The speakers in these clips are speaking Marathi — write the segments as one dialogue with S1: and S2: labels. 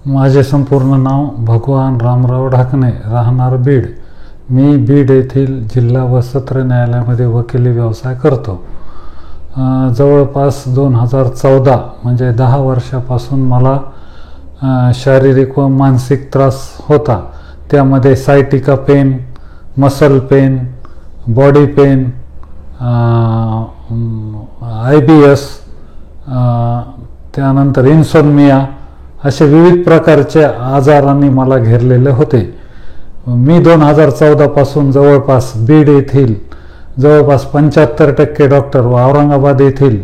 S1: माझे संपूर्ण नाव भगवान रामराव ढाकणे, राहणार बीड. मी बीड येथील जिल्हा व सत्र न्यायालयामध्ये वकिली व्यवसाय करतो. जवळपास 2014 म्हणजे 10 वर्षापासून मला शारीरिक व मानसिक त्रास होता. त्यामध्ये sciatica pain, muscle pain, body pain, IBS, त्यानंतर इन्सोम्निया असे विविध प्रकारचे आजारांनी मला घेरलेले होते. मी 2014 पासून जवळपास बीड येथील जवळपास 75% डॉक्टर व औरंगाबाद येथील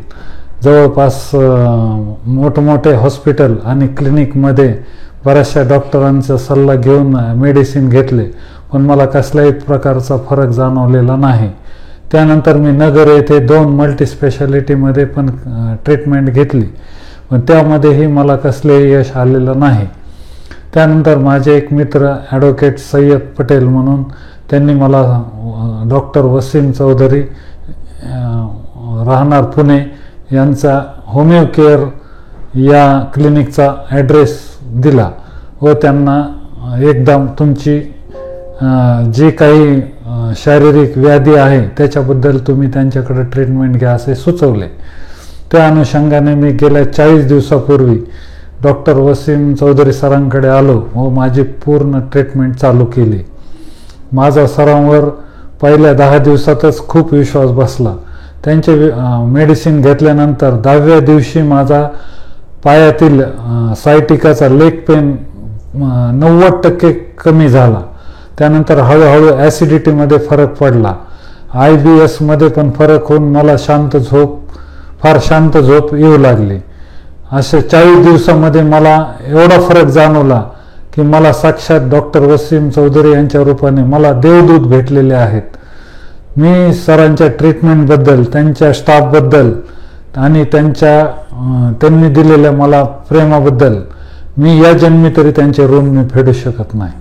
S1: जवळपास मोठमोठे हॉस्पिटल आणि क्लिनिकमध्ये बऱ्याचशा डॉक्टरांचा सल्ला घेऊन मेडिसिन घेतले, पण मला कसल्याही प्रकारचा फरक जाणवलेला नाही. त्यानंतर मी नगर येथे 2 मल्टीस्पेशालिटीमध्ये पण ट्रीटमेंट घेतली, पण त्यामध्येही मला कसलेही यश आलेलं नाही. त्यानंतर माझे एक मित्र ॲडव्होकेट सय्यद पटेल म्हणून त्यांनी मला डॉक्टर वसीम चौधरी राहणार पुणे यांचा होमिओ केअर या क्लिनिकचा ॲड्रेस दिला व त्यांना एकदम तुमची जी काही शारीरिक व्याधी आहे त्याच्याबद्दल तुम्ही त्यांच्याकडे ट्रीटमेंट घ्या असे सुचवले. त्या अनुषंगाने मी गेल्या 40 दिवसापूर्वी डॉक्टर वसीम चौधरी सरांकडे आलो व माझी पूर्ण ट्रीटमेंट चालू केली. माझा सरांवर पहिल्या 10 दिवसातच खूप विश्वास बसला. त्यांचे मेडिसिन घेतल्यानंतर 10व्या दिवशी माझा पायातील सायटिकाचा लेग पेन 90% कमी झाला. त्यानंतर हळूहळू ॲसिडिटीमध्ये फरक पडला. IBSमध्ये पण फरक होऊन मला फार शांत झोप येऊ लागली. असे 40 दिवसामध्ये मला एवढा फरक जाणवला की मला साक्षात डॉक्टर वसीम चौधरी यांच्या रूपाने मला देवदूत भेटलेले आहेत. मी सरांच्या ट्रीटमेंटबद्दल, त्यांच्या स्टाफबद्दल आणि त्यांनी दिलेल्या मला प्रेमाबद्दल मी या जन्मी तरी त्यांचे ऋण मी फेडू शकत नाही.